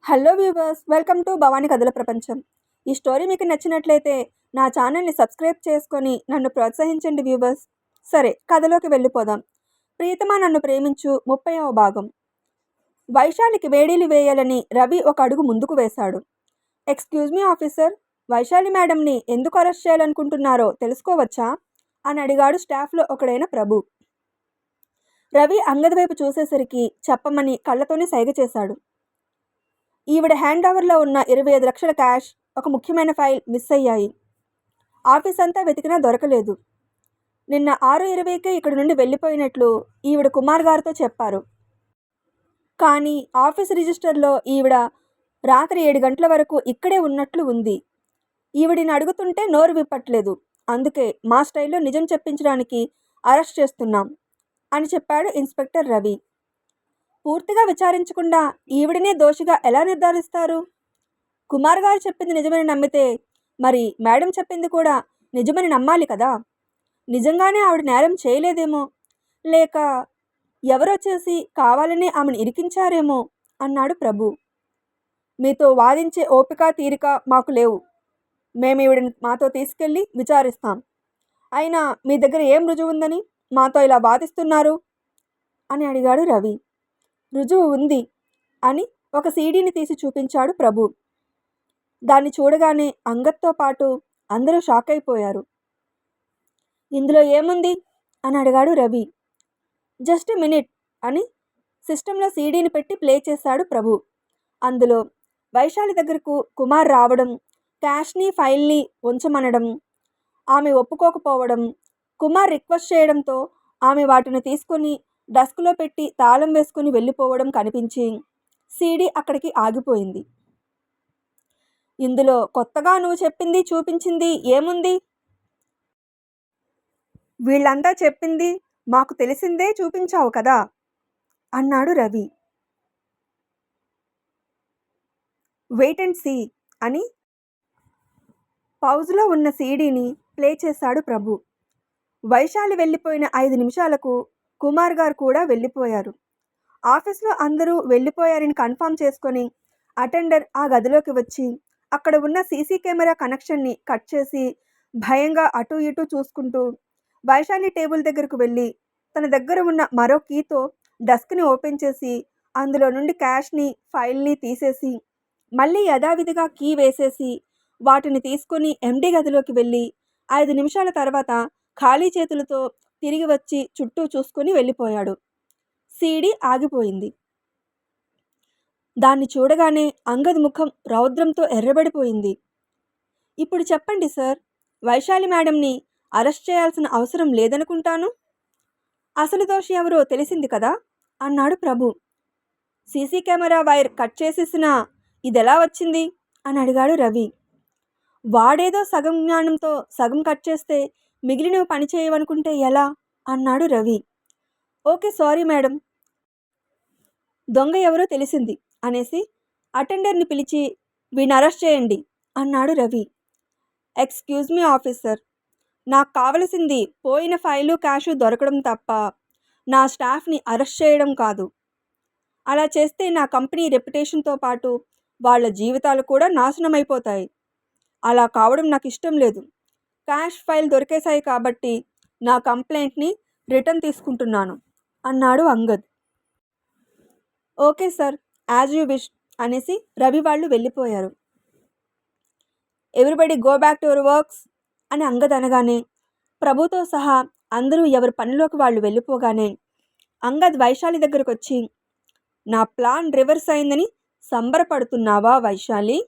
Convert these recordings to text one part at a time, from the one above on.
Hello viewers, welcome to Bhavani కథల ప్రపంచం. ఈ స్టోరీ మీకు నచ్చినట్లయితే నా ఛానల్ని సబ్స్క్రైబ్ చేసుకొని నన్ను ప్రోత్సహించండి వ్యూవర్స్. సరే, కథలోకి వెళ్ళిపోదాం. ప్రీతమా నన్ను ప్రేమించు 30వ భాగం. వైశాలికి వేడీలు వేయాలని రవి ఒక అడుగు ముందుకు వేశాడు. ఎక్స్క్యూజ్ మీ ఆఫీసర్, వైశాలి మేడంని ఎందుకు అరెస్ట్ చేయాలనుకుంటున్నారో తెలుసుకోవచ్చా అని అడిగాడు స్టాఫ్లో ఒకడైన ప్రభు. రవి అంగద్ వైపు చూసేసరికి చెప్పమని కళ్ళతోనే సైగ చేశాడు. ఈవిడ హ్యాండ్ ఓవర్లో ఉన్న 25 లక్షల క్యాష్, ఒక ముఖ్యమైన ఫైల్ మిస్ అయ్యాయి. ఆఫీస్ అంతా వెతికినా దొరకలేదు. నిన్న 6:20కే ఇక్కడి నుండి వెళ్ళిపోయినట్లు ఈవిడ కుమార్ గారితో చెప్పారు. కానీ ఆఫీస్ రిజిస్టర్లో ఈవిడ రాత్రి 7 గంటల వరకు ఇక్కడే ఉన్నట్లు ఉంది. ఈవిడిని అడుగుతుంటే నోరు విప్పట్లేదు. అందుకే మా స్టైల్లో నిజం చెప్పించడానికి అరెస్ట్ చేస్తున్నాం అని చెప్పాడు ఇన్స్పెక్టర్ రవి. పూర్తిగా విచారించకుండా ఈవిడనే దోషిగా ఎలా నిర్ధారిస్తారు? కుమార్ గారు చెప్పింది నిజమని నమ్మితే మరి మేడం చెప్పింది కూడా నిజమని నమ్మాలి కదా. నిజంగానే ఆవిడ నేరం చేయలేదేమో, లేక ఎవరొచ్చేసి కావాలనే ఆమెను ఇరికించారేమో అన్నాడు ప్రభు. మీతో వాదించే ఓపిక తీరిక మాకు లేవు. మేము ఈవిడని మాతో తీసుకెళ్ళి విచారిస్తాం. అయినా మీ దగ్గర ఏం రుజువు ఉందని మాతో ఇలా వాదిస్తున్నారు అని అడిగాడు రవి. రుజువు ఉంది అని ఒక సీడీని తీసి చూపించాడు ప్రభు. దాన్ని చూడగానే అంగత్తో పాటు అందరూ షాక్ అయిపోయారు. ఇందులో ఏముంది అని అడిగాడు రవి. జస్ట్ మినిట్ అని సిస్టంలో సీడీని పెట్టి ప్లే చేశాడు ప్రభు. అందులో వైశాలి దగ్గరకు కుమార్ రావడం, క్యాష్ని ఫైల్ని ఉంచమనడం, ఆమె ఒప్పుకోకపోవడం, కుమార్ రిక్వెస్ట్ చేయడంతో ఆమె వాటిని తీసుకొని డస్క్లో పెట్టి తాళం వేసుకుని వెళ్ళిపోవడం కనిపించి సీడీ అక్కడికి ఆగిపోయింది. ఇందులో కొత్తగా నువ్వు చెప్పింది చూపించింది ఏముంది? వీళ్ళంతా చెప్పింది మాకు తెలిసిందే చూపించావు కదా అన్నాడు రవి. వెయిట్ అండ్ సీ అని పౌజ్లో ఉన్న సీడీని ప్లే చేశాడు ప్రభు. వైశాలి వెళ్ళిపోయిన 5 నిమిషాలకు కుమార్ గారు కూడా వెళ్ళిపోయారు. ఆఫీస్లో అందరూ వెళ్ళిపోయారని కన్ఫర్మ్ చేసుకొని అటెండర్ ఆ గదిలోకి వచ్చి అక్కడ ఉన్న సీసీ కెమెరా కనెక్షన్ని కట్ చేసి భయంగా అటు ఇటు చూసుకుంటూ వైశాలి టేబుల్ దగ్గరకు వెళ్ళి తన దగ్గర ఉన్న మరో కీతో డస్క్ని ఓపెన్ చేసి అందులో నుండి క్యాష్ని ఫైల్ని తీసేసి మళ్ళీ యథావిధిగా కీ వేసేసి వాటిని తీసుకొని ఎండి గదిలోకి వెళ్ళి 5 నిమిషాల తర్వాత ఖాళీ చేతులతో తిరిగి వచ్చి చుట్టూ చూసుకొని వెళ్ళిపోయాడు. సీడీ ఆగిపోయింది. దాన్ని చూడగానే అంగద్ ముఖం రౌద్రంతో ఎర్రబడిపోయింది. ఇప్పుడు చెప్పండి సార్, వైశాలి మేడంని అరెస్ట్ చేయాల్సిన అవసరం లేదనుకుంటాను. అసలు దోషి ఎవరో తెలిసింది కదా అన్నాడు ప్రభు. సీసీ కెమెరా వైర్ కట్ చేసేసినా ఇదెలా వచ్చింది అని అడిగాడు రవి. వాడేదో సగం జ్ఞానంతో సగం కట్ చేస్తే మిగిలినవి పని చేయవనుకుంటే ఎలా అన్నాడు రవి. ఓకే, సారీ మేడం, దొంగ ఎవరో తెలిసింది అనేసి అటెండర్ని పిలిచి వీడిని అరెస్ట్ చేయండి అన్నాడు రవి. ఎక్స్క్యూజ్ మీ ఆఫీసర్, నాకు కావలసింది పోయిన ఫైలు క్యాషు దొరకడం తప్ప నా స్టాఫ్ని అరెస్ట్ చేయడం కాదు. అలా చేస్తే నా కంపెనీ రెప్యుటేషన్తో పాటు వాళ్ళ జీవితాలు కూడా నాశనం అయిపోతాయి. అలా కావడం నాకు ఇష్టం లేదు. క్యాష్ ఫైల్ దొరికేశాయి కాబట్టి నా కంప్లైంట్ని రిటర్న్ తీసుకుంటున్నాను అన్నాడు Angad. Okay sir, as you wish అనేసి రవి వాళ్ళు వెళ్ళిపోయారు. Everybody go back to your works అని అంగద్ అనగానే ప్రభుతో సహా అందరూ ఎవరి పనిలోకి వాళ్ళు వెళ్ళిపోగానే అంగద్ వైశాలి దగ్గరకు వచ్చి, నా ప్లాన్ రివర్స్ అయిందని సంబరపడుతున్నావా వైశాలి?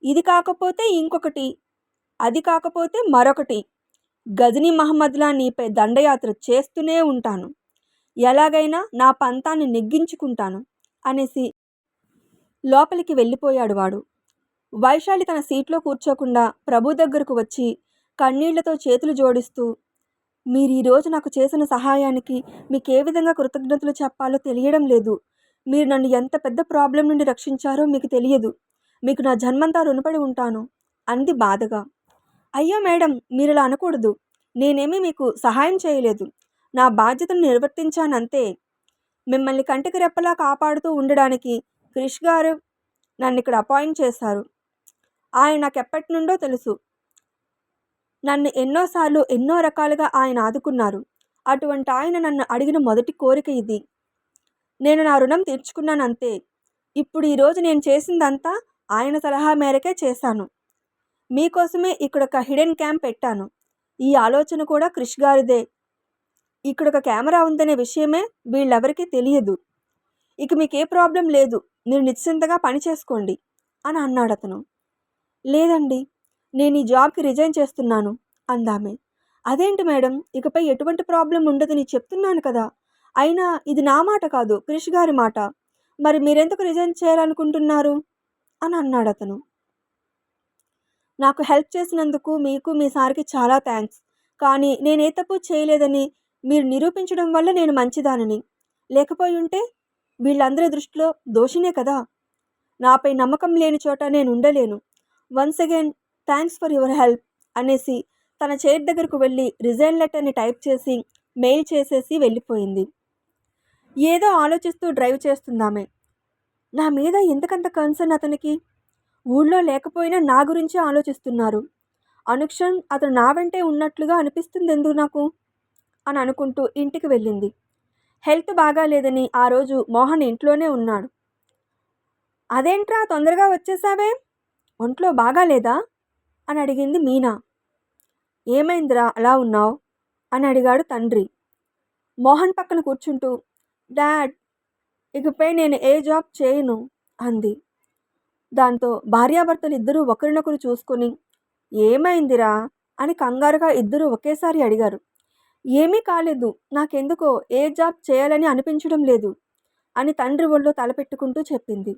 ఇది కాకపోతే ఇంకొకటి, అది కాకపోతే మరొకటి, గజనీ మహమ్మద్లా నీపై దండయాత్ర చేస్తూనే ఉంటాను. ఎలాగైనా నా పంతాన్ని నెగ్గించుకుంటాను అనేసి లోపలికి వెళ్ళిపోయాడు వాడు. వైశాలి తన సీట్లో కూర్చోకుండా ప్రభు దగ్గరకు వచ్చి కన్నీళ్లతో చేతులు జోడిస్తూ, మీరు ఈరోజు నాకు చేసిన సహాయానికి మీకు ఏ విధంగా కృతజ్ఞతలు చెప్పాలో తెలియడం లేదు. మీరు నన్ను ఎంత పెద్ద ప్రాబ్లం నుండి రక్షించారో మీకు తెలియదు. మీకు నా జన్మంతా రుణపడి ఉంటాను అంది బాధగా. అయ్యో మేడం, మీరు ఇలా అనకూడదు. నేనేమీ మీకు సహాయం చేయలేదు. నా బాధ్యతను నిర్వర్తించానంతే. మిమ్మల్ని కంటికి రెప్పలా కాపాడుతూ ఉండడానికి క్రిష్ గారు నన్ను ఇక్కడ అపాయింట్ చేశారు. ఆయన నాకు ఎప్పటి నుండో తెలుసు. నన్ను ఎన్నోసార్లు ఎన్నో రకాలుగా ఆయన ఆదుకున్నారు. అటువంటి ఆయన నన్ను అడిగిన మొదటి కోరిక ఇది. నేను నా రుణం తీర్చుకున్నానంతే. ఇప్పుడు ఈరోజు నేను చేసిందంతా ఆయన సలహా మేరకే చేశాను. మీకోసమే ఇక్కడొక హిడెన్ క్యామ్ పెట్టాను. ఈ ఆలోచన కూడా క్రిష్ గారిదే. ఇక్కడొక కెమెరా ఉందనే విషయమే వీళ్ళెవరికీ తెలియదు. ఇక మీకే ప్రాబ్లం లేదు, మీరు నిశ్చింతగా పని చేసుకోండి అని అన్నాడతను. లేదండి, నేను ఈ జాబ్కి రిజైన్ చేస్తున్నాను అందామె. అదేంటి మేడం, ఇకపై ఎటువంటి ప్రాబ్లం ఉండదని చెప్తున్నాను కదా. అయినా ఇది నా మాట కాదు, క్రిష్ గారి మాట. మరి మీరెందుకు రిజైన్ చేయాలనుకుంటున్నారు అని అన్నాడతను. నాకు హెల్ప్ చేసినందుకు మీకు మీ సార్కి చాలా థ్యాంక్స్. కానీ నేనే తప్పు చేయలేదని మీరు నిరూపించడం వల్ల నేను మంచిదానని. లేకపోయి ఉంటే వీళ్ళందరి దృష్టిలో దోషినే కదా. నాపై నమ్మకం లేని చోట నేను ఉండలేను. Once again thanks for your help అనేసి తన చైర్ దగ్గరకు వెళ్ళి రిజైన్ లెటర్ని టైప్ చేసి మెయిల్ చేసేసి వెళ్ళిపోయింది. ఏదో ఆలోచిస్తూ డ్రైవ్ చేస్తుందామె. నా మీద ఎందుకంత కన్సర్న్ అతనికి? ఊళ్ళో లేకపోయినా నా గురించే ఆలోచిస్తున్నారు. అనుక్షణం అతను నా వెంటే ఉన్నట్లుగా అనిపిస్తుంది ఎందుకు నాకు అని అనుకుంటూ ఇంటికి వెళ్ళింది. హెల్త్ బాగాలేదని ఆ రోజు మోహన్ ఇంట్లోనే ఉన్నాడు. అదేంట్రా తొందరగా వచ్చేసావే, ఒంట్లో బాగాలేదా అని అడిగింది మీనా. ఏమైందిరా అలా ఉన్నావు అని అడిగాడు తండ్రి. మోహన్ పక్కన కూర్చుంటూ, డాడ్, ఇకపై నేను ఏ జాబ్ చేయను అంది. దాంతో భార్యాభర్తలు ఇద్దరూ ఒకరినొకరు చూసుకొని, ఏమైందిరా అని కంగారుగా ఇద్దరూ ఒకేసారి అడిగారు. ఏమీ కాలేదు, నాకెందుకో ఏ జాబ్ చేయాలని అనిపించడం లేదు అని తండ్రి ఒళ్ళో తలపెట్టుకుంటూ చెప్పింది.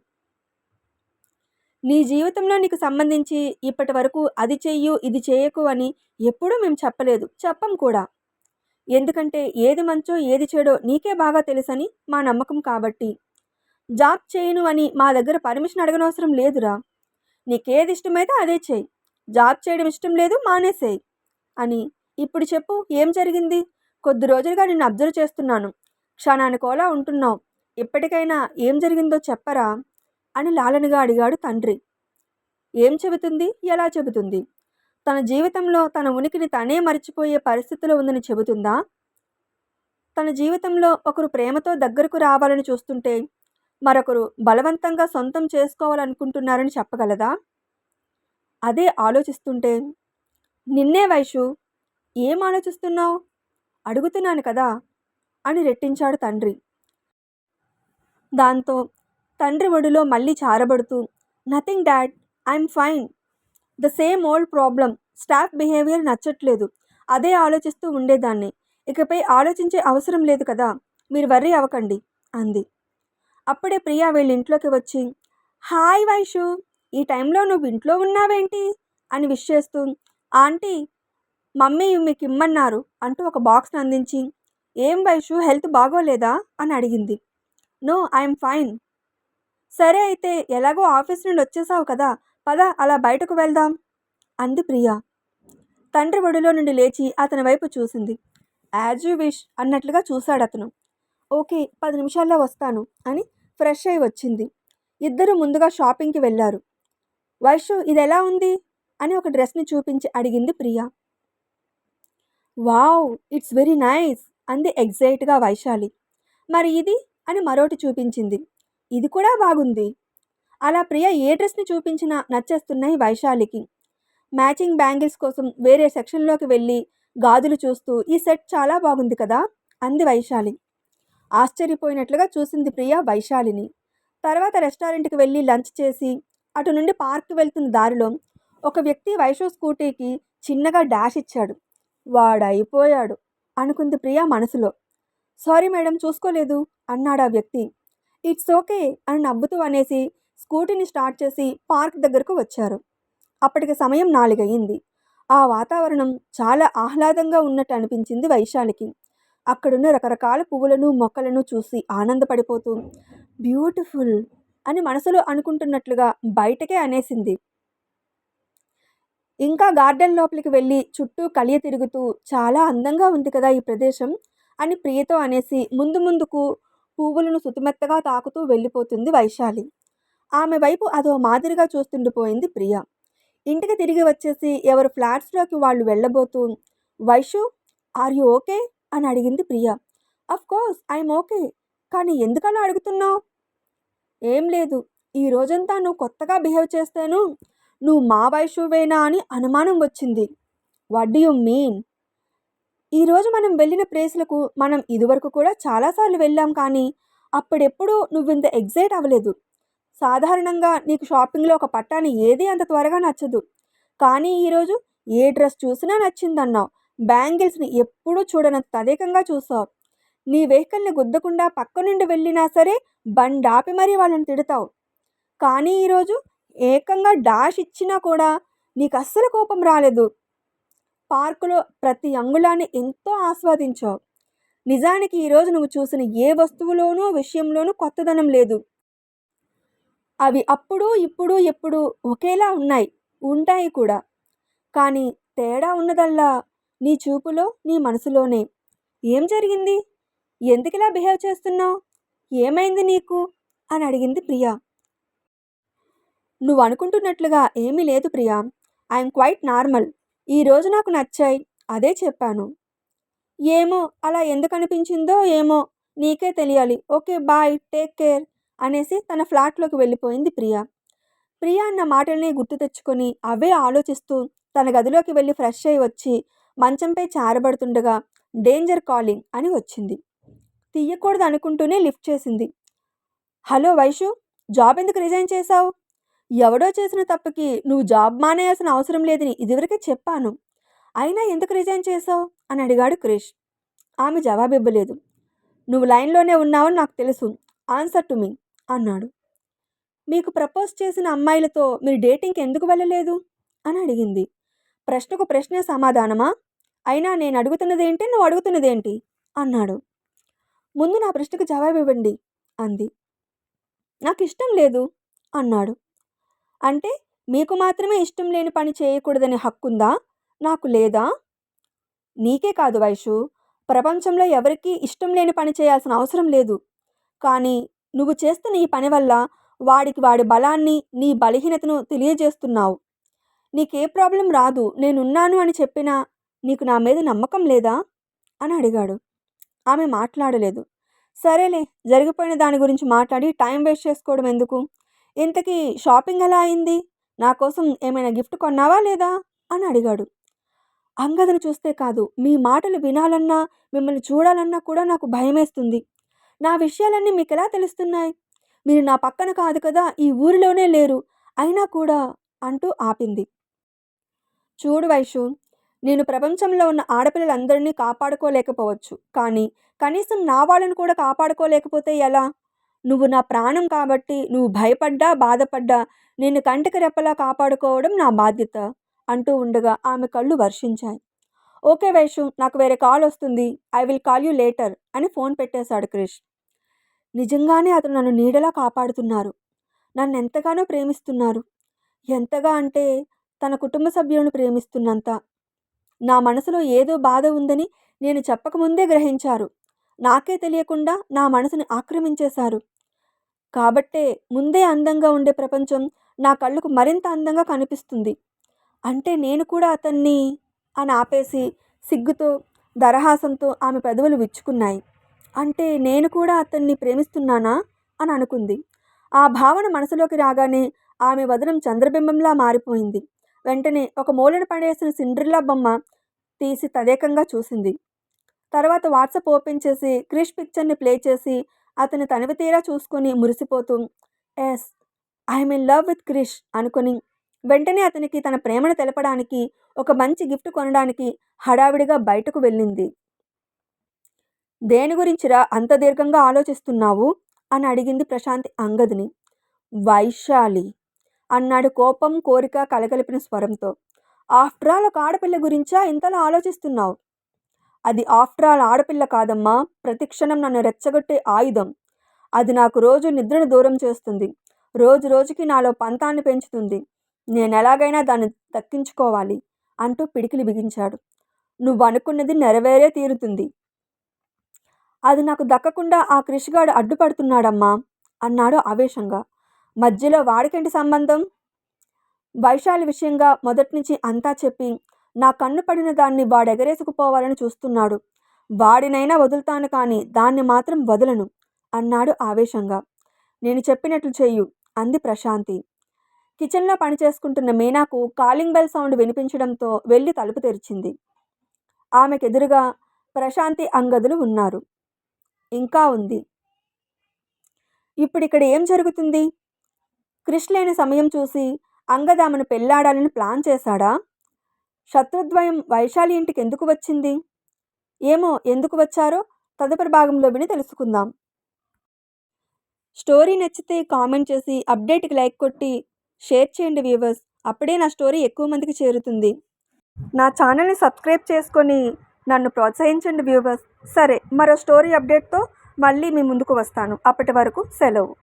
నీ జీవితంలో నీకు సంబంధించి ఇప్పటి వరకు అది చెయ్యు ఇది చేయకు అని ఎప్పుడూ మేము చెప్పలేదు, చెప్పం కూడా. ఎందుకంటే ఏది మంచో ఏది చెడో నీకే బాగా తెలుసని మా నమ్మకం కాబట్టి. జాబ్ చేయను అని మా దగ్గర పర్మిషన్ అడగనవసరం లేదురా. నీకేది ఇష్టమైతే అదే చేయి. జాబ్ చేయడం ఇష్టం లేదు, మానేసేయి అని. ఇప్పుడు చెప్పు, ఏం జరిగింది? కొద్ది రోజులుగా నిన్ను అబ్జర్వ్ చేస్తున్నాను. క్షణానికోలా ఉంటున్నావు. ఇప్పటికైనా ఏం జరిగిందో చెప్పరా అని లాలనగా అడిగాడు తండ్రి. ఏం చెబుతుంది, ఎలా చెబుతుంది? తన జీవితంలో తన ఉనికిని తనే మర్చిపోయే పరిస్థితిలో ఉందని చెబుతుందా? తన జీవితంలో ఒకరు ప్రేమతో దగ్గరకు రావాలని చూస్తుంటే మరొకరు బలవంతంగా సొంతం చేసుకోవాలనుకుంటున్నారని చెప్పగలదా? అదే ఆలోచిస్తుంటే, నిన్నే వైషు, ఏం ఆలోచిస్తున్నావు అడుగుతున్నాను కదా అని రెట్టించాడు తండ్రి. దాంతో తండ్రి ఒడిలో మళ్ళీ చారబడుతూ, nothing dad, I'm fine. The same old problem. Staff behaviour నచ్చట్లేదు. అదే ఆలోచిస్తూ ఉండేదాన్ని. ఇకపై ఆలోచించే అవసరం లేదు కదా, మీరు వర్రీ అవ్వకండి అంది. అప్పుడే ప్రియా వీళ్ళ ఇంట్లోకి వచ్చి, హాయ్ వైషు, ఈ టైంలో నువ్వు ఇంట్లో ఉన్నావేంటి అని విష్ చేస్తూ, ఆంటీ, మమ్మీ మీకు ఇమ్మన్నారు అంటూ ఒక బాక్స్ని అందించి, ఏం వైషు, హెల్త్ బాగోలేదా అని అడిగింది. No, I'm fine. సరే అయితే ఎలాగో ఆఫీస్ నుండి వచ్చేసావు కదా, పద అలా బయటకు వెళ్దాం అంది ప్రియా. తండ్రి ఒడిలో నుండి లేచి అతని వైపు చూసింది. యాజ్ యూ విష్ అన్నట్లుగా చూశాడు అతను. ఓకే, 10 నిమిషాల్లో వస్తాను అని ఫ్రెష్ అయి వచ్చింది. ఇద్దరు ముందుగా షాపింగ్కి వెళ్ళారు. వైషు, ఇది ఎలా ఉంది అని ఒక డ్రెస్ని చూపించి అడిగింది Priya. Wow, it's very nice అంది ఎగ్జైట్గా వైశాలి. మరి ఇది అని మరోటి చూపించింది. ఇది కూడా బాగుంది. అలా ప్రియా ఏ డ్రెస్ని చూపించినా నచ్చేస్తున్నాయి వైశాలికి. మ్యాచింగ్ బ్యాంగిల్స్ కోసం వేరే సెక్షన్లోకి వెళ్ళి గాజులు చూస్తూ, ఈ సెట్ చాలా బాగుంది కదా అంది వైశాలి. ఆశ్చర్యపోయినట్లుగా చూసింది ప్రియా వైశాలిని. తర్వాత రెస్టారెంట్కి వెళ్ళి లంచ్ చేసి అటు నుండి పార్క్కి వెళ్తున్న దారిలో ఒక వ్యక్తి వైషు స్కూటీకి చిన్నగా డాష్ ఇచ్చాడు. వాడైపోయాడు అనుకుంది ప్రియా మనసులో. సారీ మేడం, చూసుకోలేదు అన్నాడు ఆ వ్యక్తి. ఇట్స్ ఓకే అని నవ్వుతూ అనేసి స్కూటీని స్టార్ట్ చేసి పార్క్ దగ్గరకు వచ్చారు. అప్పటికి సమయం 4 అయింది. ఆ వాతావరణం చాలా ఆహ్లాదంగా ఉన్నట్టు అనిపించింది వైశాలికి. అక్కడున్న రకరకాల పువ్వులను మొక్కలను చూసి ఆనందపడిపోతూ, బ్యూటిఫుల్ అని మనసులో అనుకుంటున్నట్లుగా బయటకే అనేసింది. ఇంకా గార్డెన్ లోపలికి వెళ్ళి చుట్టూ కలియ తిరుగుతూ, చాలా అందంగా ఉంది కదా ఈ ప్రదేశం అని ప్రియతో అనేసి ముందుకు పువ్వులను సుతిమెత్తగా తాకుతూ వెళ్ళిపోతుంది వైశాలి. ఆమె వైపు అదో మాదిరిగా చూస్తుండిపోయింది ప్రియ. ఇంటికి తిరిగి వచ్చేసి ఎవరి ఫ్లాట్స్‌లోకి వాళ్ళు వెళ్ళబోతూ, "వైషు, ఆర్ యూ ఓకే?" అని అడిగింది ప్రియ. "Of course I'm okay. కానీ ఎందుకలా అడుగుతున్నావు?" "ఏం లేదు. ఈ రోజంతా నువ్వు కొత్తగా బిహేవ్ చేస్తేను, నువ్వు మా వైషువేనా అని అనుమానం వచ్చింది." "What do you mean?" "ఈరోజు మనం వెళ్ళిన ప్లేస్‌లకు మనం ఇదివరకు కూడా చాలా సార్లు వెళ్ళాం కానీ, అప్పుడెప్పుడూ నువ్వింత ఎక్సైట్ అవ్వలేదు. సాధారణంగా నీకు షాపింగ్‌లో ఒక పట్టాని ఏదీ అంత త్వరగా నచ్చదు. కానీ ఈరోజు ఏ డ్రెస్ చూసినా నచ్చిందన్నావు. బ్యాంగిల్స్‌ని ఎప్పుడూ చూడనంత తదేకంగా చూసావు. నీ వెహికల్‌ని గుద్దకుండా పక్క నుండి వెళ్ళినా సరే బండాపి మరీ వాళ్ళని తిడతావు. కానీ ఈరోజు ఏకంగా డాష్ ఇచ్చినా కూడా నీకస్సలు కోపం రాలేదు. పార్కులో ప్రతి అంగుళాన్ని ఎంతో ఆస్వాదించావు. నిజానికి ఈరోజు నువ్వు చూసిన ఏ వస్తువులోనూ, విషయంలోనూ కొత్తదనం లేదు. అవి అప్పుడు, ఇప్పుడు, ఎప్పుడూ ఒకేలా ఉన్నాయి. ఉంటాయి కూడా. కానీ తేడా ఉన్నదల్లా నీ చూపులో, నీ మనసులోనే. ఏం జరిగింది? ఎందుకిలా బిహేవ్ చేస్తున్నావు? ఏమైంది నీకు?" అని అడిగింది ప్రియ. "నువ్వనుకుంటున్నట్లుగా ఏమీ లేదు ప్రియా. I'm quite normal. ఈరోజు నాకు నచ్చాయి. అదే చెప్పాను." "ఏమో అలా ఎందుకనిపించిందో ఏమో. నీకే తెలియాలి. Okay bye. టేక్ కేర్" అనేసి తన ఫ్లాట్‌లోకి వెళ్ళిపోయింది ప్రియ. ప్రియ అన్న మాటల్ని గుర్తు తెచ్చుకొని అవే ఆలోచిస్తూ తన గదిలోకి వెళ్ళి ఫ్రెష్ అయి వచ్చి మంచంపై చారబడుతుండగా డేంజర్ కాలింగ్ అని వచ్చింది. తీయకూడదు అనుకుంటూనే లిఫ్ట్ చేసింది. "హలో వైషు, జాబ్ ఎందుకు రిజైన్ చేశావు? ఎవడో చేసిన తప్పుకి నువ్వు జాబ్ మానేయాల్సిన అవసరం లేదని ఇదివరకే చెప్పాను. అయినా ఎందుకు రిజైన్ చేశావు?" అని అడిగాడు క్రిష్. ఆమె జవాబివ్వలేదు. "నువ్వు లైన్లోనే ఉన్నావని నాకు తెలుసు. ఆన్సర్ టు మీ" అన్నాడు. "మీకు ప్రపోజ్ చేసిన అమ్మాయిలతో మీరు డేటింగ్‌కి ఎందుకు వెళ్ళలేదు?" అని అడిగింది. ప్రశ్నకు ప్రశ్నే సమాధానమా? అయినా నేను అడుగుతున్నదేంటి, నువ్వు అడుగుతున్నదేంటి అన్నాడు. "ముందు నా ప్రశ్నకు జవాబివ్వండి" అంది. "నాకిష్టం లేదు" అన్నాడు. "అంటే మీకు మాత్రమే ఇష్టం లేని పని చేయకూడదనే హక్కుందా? నాకు లేదా?" "నీకే కాదు వైషు, ప్రపంచంలో ఎవరికీ ఇష్టం లేని పని చేయాల్సిన అవసరం లేదు. కానీ నువ్వు చేస్తున్న ఈ పని వల్ల వాడికి వాడి బలాన్ని, నీ బలహీనతను తెలియజేస్తున్నావు. నీకే ప్రాబ్లం రాదు, నేనున్నాను అని చెప్పినా నీకు నా మీద నమ్మకం లేదా?" అని అడిగాడు. ఆమె మాట్లాడలేదు. "సరేలే, జరిగిపోయిన దాని గురించి మాట్లాడి టైం వేస్ట్ చేసుకోవడం ఎందుకు? ఇంతకీ షాపింగ్ ఎలా అయింది? నా కోసం ఏమైనా గిఫ్ట్ కొన్నావా లేదా?" అని అడిగాడు. "అంగదను చూస్తే కాదు, మీ మాటలు వినాలన్నా, మిమ్మల్ని చూడాలన్నా కూడా నాకు భయమేస్తుంది. నా విషయాలన్నీ మీకెలా తెలుస్తున్నాయి? మీరు నా పక్కన కాదు కదా, ఈ ఊరిలోనే లేరు. అయినా కూడా" అంటూ ఆపింది. "చూడు వైషు, నేను ప్రపంచంలో ఉన్న ఆడపిల్లలందరినీ కాపాడుకోలేకపోవచ్చు. కానీ కనీసం నా వాళ్ళను కూడా కాపాడుకోలేకపోతే ఎలా? నువ్వు నా ప్రాణం కాబట్టి నువ్వు భయపడ్డా, బాధపడ్డా నిన్ను కంటికి రెప్పలా కాపాడుకోవడం నా బాధ్యత" అంటూ ఉండగా ఆమె కళ్ళు వర్షించాయి. "ఓకే వైషు, నాకు వేరే కాల్ వస్తుంది. I will call you later" అని ఫోన్ పెట్టేశాడు క్రిష్. నిజంగానే అతను నన్ను నీడలా కాపాడుతున్నారు. నన్నెంతగానో ప్రేమిస్తున్నారు. ఎంతగా అంటే తన కుటుంబ సభ్యులను ప్రేమిస్తున్నంత. నా మనసులో ఏదో బాధ ఉందని నేను చెప్పకముందే గ్రహించారు. నాకే తెలియకుండా నా మనసుని ఆక్రమించేశారు. కాబట్టే ముందే అందంగా ఉండే ప్రపంచం నా కళ్ళకు మరింత అందంగా కనిపిస్తుంది. అంటే నేను కూడా అతన్ని అని ఆపేసి సిగ్గుతో, దరహాసంతో ఆమె పెదవులు విచ్చుకున్నాయి. అంటే నేను కూడా అతన్ని ప్రేమిస్తున్నానా అని అనుకుంది. ఆ భావన మనసులోకి రాగానే ఆమె వదనం చంద్రబింబంలా మారిపోయింది. వెంటనే ఒక మూలన పడేసిన సిండ్రిల్లా బొమ్మ తీసి తదేకంగా చూసింది. తర్వాత వాట్సాప్ ఓపెన్ చేసి క్రిష్ పిక్చర్ని ప్లే చేసి అతని తనివి తీరా చూసుకొని మురిసిపోతూ yes, I'm in love with Krish అనుకొని వెంటనే అతనికి తన ప్రేమను తెలపడానికి ఒక మంచి గిఫ్ట్ కొనడానికి హడావిడిగా బయటకు వెళ్ళింది. "దేని గురించిరా అంత దీర్ఘంగా ఆలోచిస్తున్నావు?" అని అడిగింది ప్రశాంతి అంగద్ని. "వైశాలి" అన్నాడు కోపం, కోరిక కలగలిపిన స్వరంతో. "ఆఫ్టర్ ఆల్ ఒక ఆడపిల్ల గురించా ఇంతలా ఆలోచిస్తున్నావు?" "అది ఆఫ్టర్ ఆల్ ఆడపిల్ల కాదమ్మా, ప్రతిక్షణం నన్ను రెచ్చగొట్టే ఆయుధం. అది నాకు రోజు నిద్రను దూరం చేస్తుంది. రోజు రోజుకి నాలో పంతాన్ని పెంచుతుంది. నేనెలాగైనా దాన్ని దక్కించుకోవాలి" అంటూ పిడికిలి బిగించాడు. "నువ్వనుకున్నది నెరవేరే తీరుతుంది. అది నాకు దక్కకుండా ఆ క్రిష్గాడు అడ్డుపడుతున్నాడమ్మా" అన్నాడు ఆవేశంగా. మధ్యలో వాడికేంటి సంబంధం? వైశాలి విషయంగా మొదటి నుంచి అంతా చెప్పి నా కన్ను పడిన దాన్ని వాడెగరేసుకుపోవాలని చూస్తున్నాడు. వాడినైనా వదులుతాను కానీ దాన్ని మాత్రం వదలను అన్నాడు ఆవేశంగా. నేను చెప్పినట్లు చెయ్యు అంది ప్రశాంతి. కిచెన్లో పనిచేసుకుంటున్న మీనాకు కాలింగ్ బెల్ సౌండ్ వినిపించడంతో వెళ్ళి తలుపు తెరిచింది. ఆమెకెదురుగా ప్రశాంతి అంగదులు ఉన్నారు. ఇంకా ఉంది. ఇప్పుడిక్కడ ఏం జరుగుతుంది? క్రిష్ లేని సమయం చూసి అంగద్ ఆమెను పెళ్లాడాలని ప్లాన్ చేశాడా? శత్రుద్వయం వైశాలి ఇంటికి ఎందుకు వచ్చింది? ఏమో ఎందుకు వచ్చారో తదుపరి భాగంలో విని తెలుసుకుందాం. స్టోరీ నచ్చితే కామెంట్ చేసి అప్డేట్కి లైక్ కొట్టి షేర్ చేయండి వ్యూవర్స్. అప్పుడే నా స్టోరీ ఎక్కువ మందికి చేరుతుంది. నా ఛానల్ని సబ్స్క్రైబ్ చేసుకొని నన్ను ప్రోత్సహించండి వ్యూవర్స్. సరే, మరో స్టోరీ అప్డేట్తో మళ్ళీ మీ ముందుకు వస్తాను. అప్పటి వరకు సెలవు.